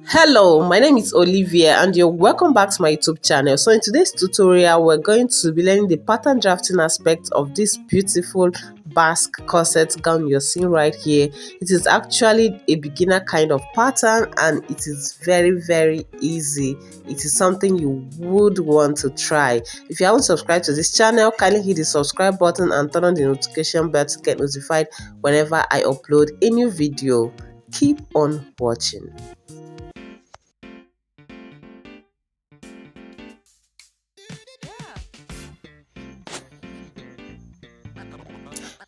Hello, my name is Olivia and you're welcome back to my YouTube channel. So in today's tutorial, we're going to be learning the pattern drafting aspect of this beautiful Basque corset gown you're seeing right here. It is actually a beginner kind of pattern and it is very easy. It is something you would want to try. If you haven't subscribed to this channel, kindly hit the subscribe button and turn on the notification bell to get notified whenever I upload a new video. Keep on watching.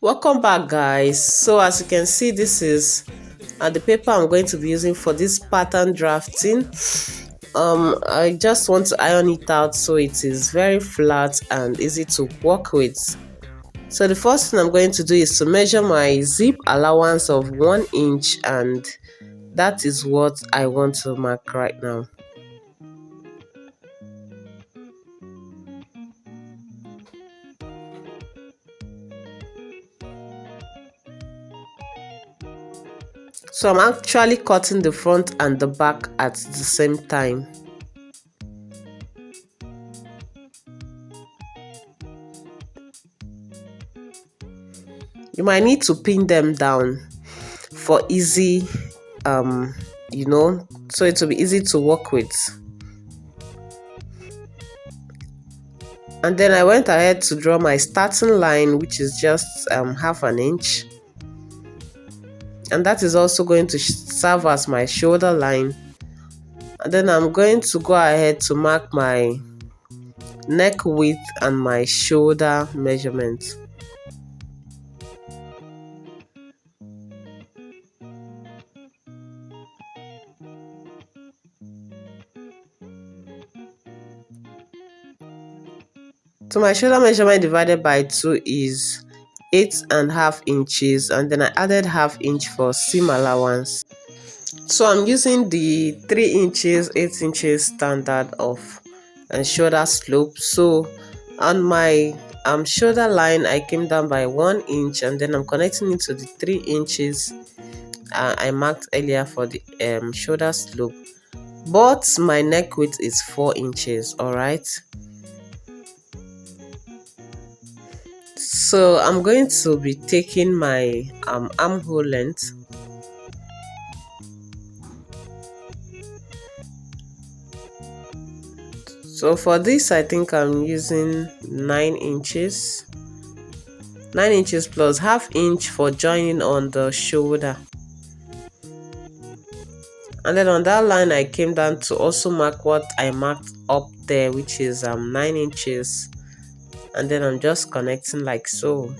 Welcome back, guys. So as you can see, this is the paper I'm going to be using for this pattern drafting. I just want to iron it out so it is very flat and easy to work with. So the first thing I'm going to do is to measure my zip allowance of 1 inch, and that is what I want to mark right now. So I'm actually cutting the front and the back at the same time. You might need to pin them down for easy, so it will be easy to work with. And then I went ahead to draw my starting line, which is just half an inch. And that is also going to serve as my shoulder line. And then I'm going to go ahead to mark my neck width and my shoulder measurement. So my shoulder measurement divided by 2 is 8.5 inches, and then I added half inch for seam allowance. So I'm using the 3 inches, 8 inches standard of shoulder slope. So on my shoulder line, I came down by 1 inch, and then I'm connecting it to the 3 inches I marked earlier for the shoulder slope. But my neck width is 4 inches, alright? So I'm going to be taking my armhole length. So for this, I think I'm using 9 inches. 9 inches plus half inch for joining on the shoulder. And then on that line, I came down to also mark what I marked up there, which is 9 inches. And then I'm just connecting like so.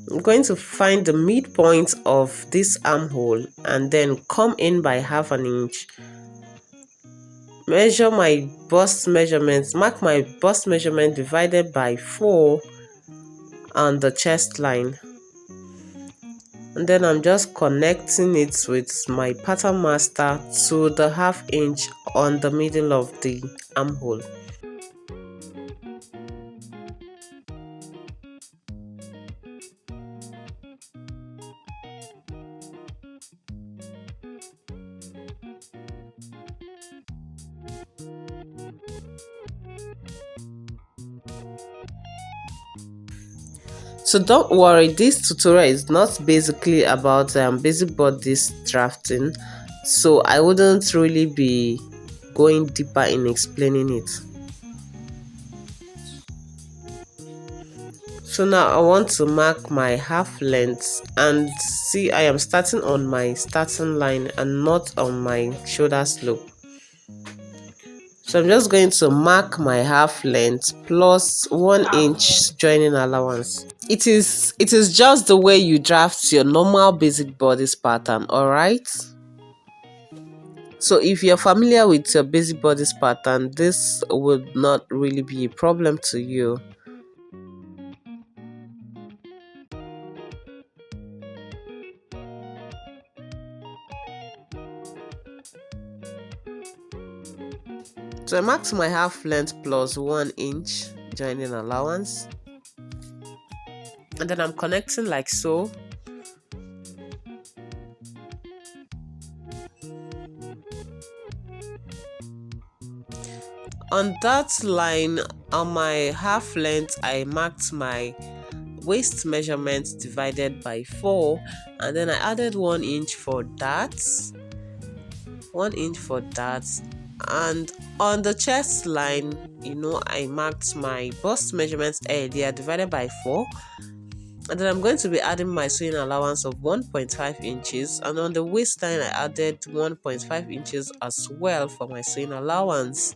I'm going to find the midpoint of this armhole and then come in by half an inch. Measure my bust measurements, mark my bust measurement divided by 4 on the chest line. And then I'm just connecting it with my pattern master to the half inch on the middle of the armhole. So don't worry, this tutorial is not basically about basic bodice drafting, so I wouldn't really be going deeper in explaining it. So now I want to mark my half length, and see, I am starting on my starting line and not on my shoulder slope. So I'm just going to mark my half length plus 1 inch joining allowance. It is just the way you draft your normal basic bodice pattern, alright? So if you're familiar with your basic bodice pattern, this would not really be a problem to you. So I marked my half length plus 1 inch joining allowance. And then I'm connecting like so. On that line, on my half length, I marked my waist measurement divided by 4, and then I added 1 inch for that, 1 inch for that. And on the chest line, I marked my bust measurements earlier divided by 4, and then I'm going to be adding my sewing allowance of 1.5 inches, and on the waistline I added 1.5 inches as well for my sewing allowance.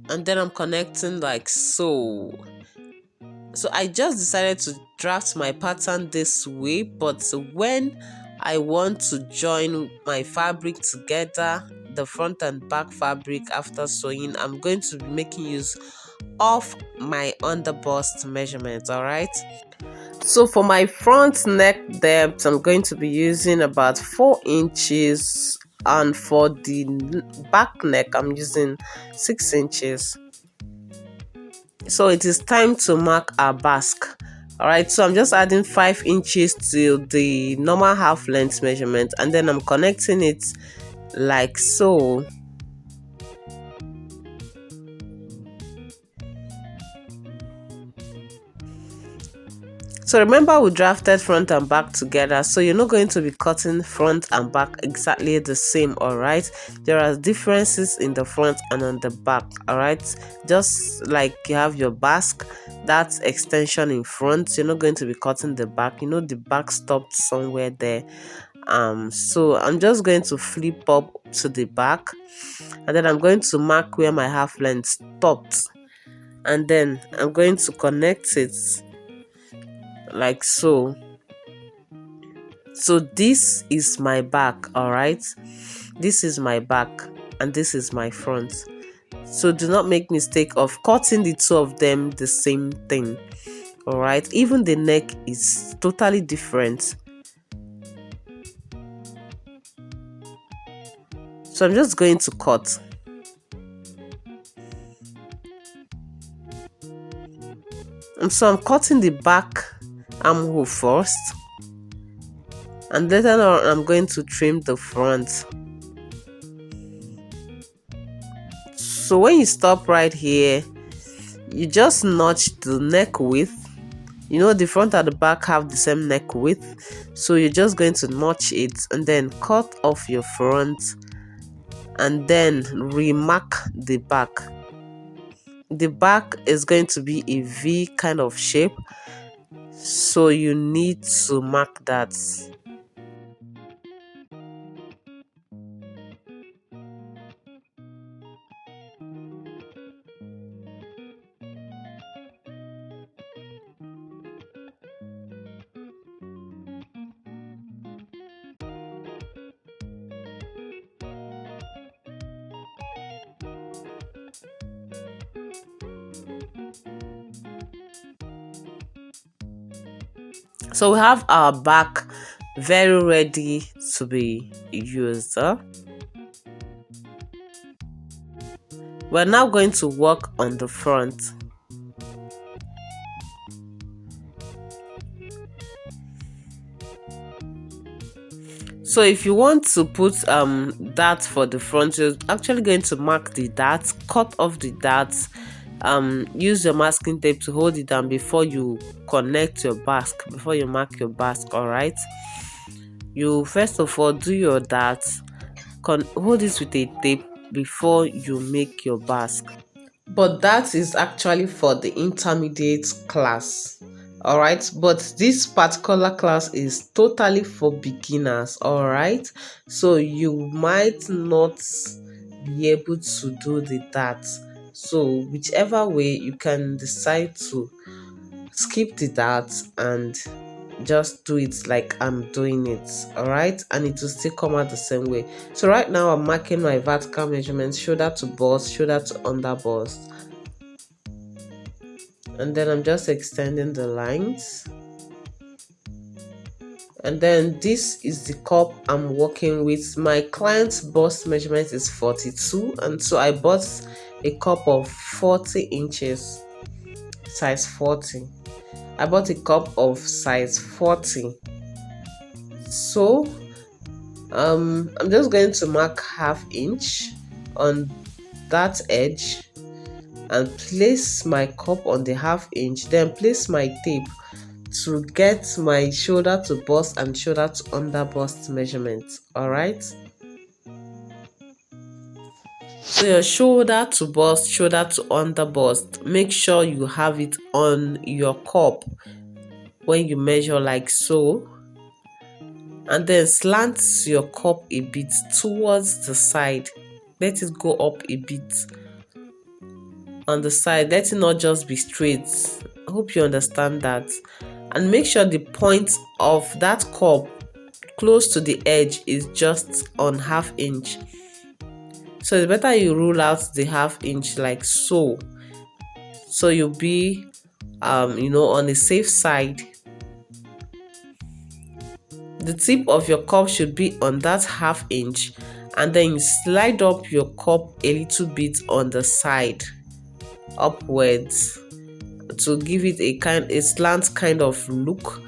And then I'm connecting like so. So I just decided to draft my pattern this way, but when I want to join my fabric together, the front and back fabric after sewing, I'm going to be making use of my underbust measurements. All right, so for my front neck depth, I'm going to be using about 4 inches, and for the back neck I'm using 6 inches. So it is time to mark our basque. All right, so I'm just adding 5 inches to the normal half length measurement, and then I'm connecting it like so. So remember, we drafted front and back together, so you're not going to be cutting front and back exactly the same. All right, there are differences in the front and on the back. All right, just like you have your basque, that extension in front, you're not going to be cutting the back. The back stopped somewhere there. So I'm just going to flip up to the back, and then I'm going to mark where my half length stopped, and then I'm going to connect it like so. So this is my back. All right, this is my back and this is my front. So do not make mistake of cutting the two of them the same thing. All right, even the neck is totally different. So I'm just going to cut. And so I'm cutting the back armhole first, and later on I'm going to trim the front. So when you stop right here, you just notch the neck width. The front and the back have the same neck width, so you're just going to notch it and then cut off your front and then remark the back. The back is going to be a V kind of shape, so you need to mark that. So we have our back very ready to be used. We're now going to work on the front. So if you want to put dart for the front, you're actually going to mark the dart, cut off the darts, use your masking tape to hold it down before you connect your basque, before you mark your basque. All right, you first of all do your darts, hold it with a tape before you make your basque. But that is actually for the intermediate class. All right, but this particular class is totally for beginners. All right, so you might not be able to do the dart. So whichever way, you can decide to skip the dart and just do it like I'm doing it. All right, and it will still come out the same way. So right now I'm marking my vertical measurements, shoulder to bust, shoulder to under bust, and then I'm just extending the lines. And then this is the cup I'm working with. My client's bust measurement is 42, and so I bought a cup of 40 inches, size 40. I bought a cup of size 40. So I'm just going to mark half inch on that edge and place my cup on the half inch, then place my tape to get my shoulder to bust and shoulder to under bust measurement. All right, so your shoulder to bust, shoulder to under bust, make sure you have it on your cup when you measure like so, and then slant your cup a bit towards the side. Let it go up a bit on the side. Let it not just be straight. I hope you understand that. And make sure the point of that cup close to the edge is just on half inch. So it's better you rule out the half inch like so. So you'll be on the safe side. The tip of your cup should be on that half inch, and then you slide up your cup a little bit on the side upwards to give it a slant kind of look,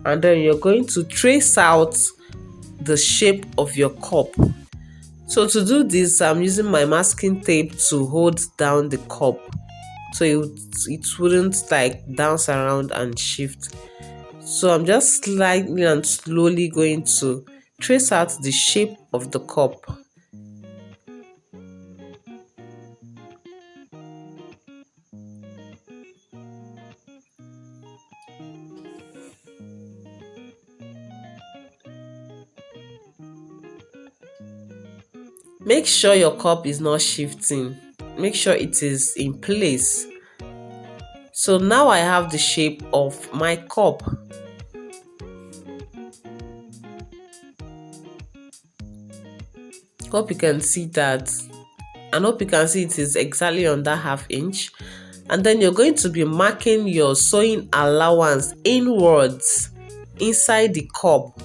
and then you're going to trace out the shape of your cup. So to do this, I'm using my masking tape to hold down the cup so it wouldn't like dance around and shift. So I'm just slightly and slowly going to trace out the shape of the cup. Make sure your cup is not shifting. Make sure it is in place. So now I have the shape of my cup. Hope you can see that. And hope you can see it is exactly on that half inch. And then you're going to be marking your sewing allowance inwards inside the cup,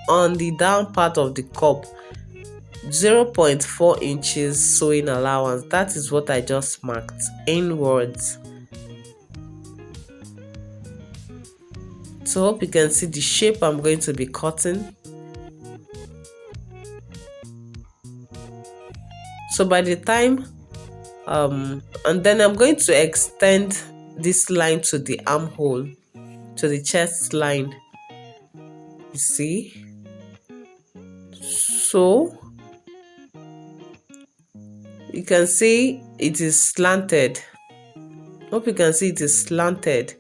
on the down part of the cup. 0.4 inches sewing allowance. That is what I just marked inwards. So hope you can see the shape I'm going to be cutting. So by the time and then I'm going to extend this line to the armhole, to the chest line. You see? So you can see it is slanted. Hope you can see it is slanted.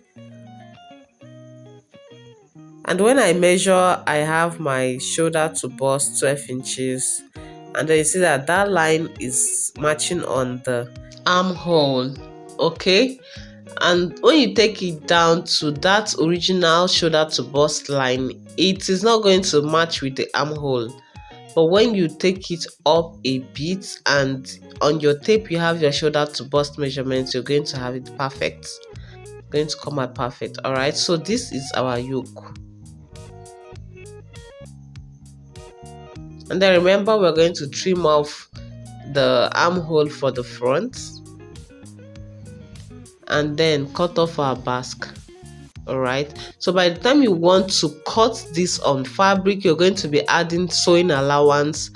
And when I measure, I have my shoulder to bust 12 inches. And then you see that that line is matching on the armhole. Okay? And when you take it down to that original shoulder to bust line, it is not going to match with the armhole. But when you take it up a bit and on your tape you have your shoulder to bust measurements, you're going to have it perfect. Going to come out perfect. All right, so this is our yoke. And then remember, we're going to trim off the armhole for the front and then cut off our basque. All right, so by the time you want to cut this on fabric, you're going to be adding sewing allowance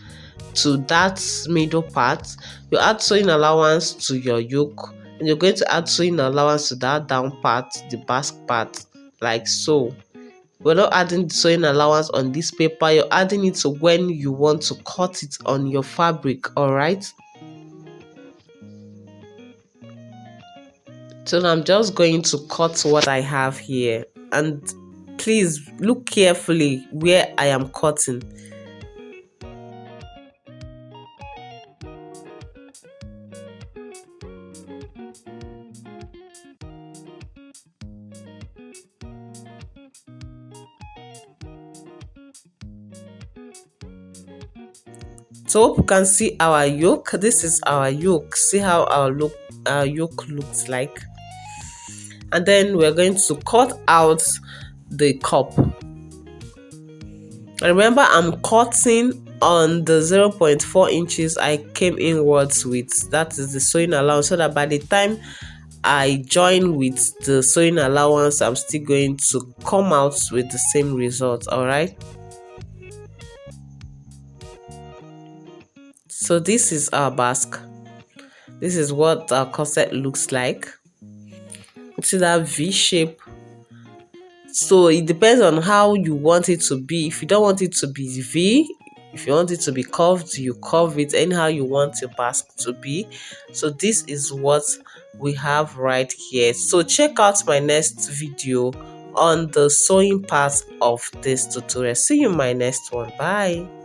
to that middle part. You add sewing allowance to your yoke, and you're going to add sewing allowance to that down part, the basque part, like so. We're not adding the sewing allowance on this paper, you're adding it to when you want to cut it on your fabric. All right, so now I'm just going to cut what I have here, and please look carefully where I am cutting. So hope you can see our yoke. This is our yoke. See how our yoke looks like. And then we're going to cut out the cup. Remember, I'm cutting on the 0.4 inches I came inwards with. That is the sewing allowance, so that by the time I join with the sewing allowance, I'm still going to come out with the same result. All right, so So this is our basque. This is what our corset looks like. See that V shape. So it depends on how you want it to be. If you don't want it to be V, if you want it to be curved, you curve it anyhow you want your basque to be. So this is what we have right here. So check out my next video on the sewing part of this tutorial. See you in my next one. Bye.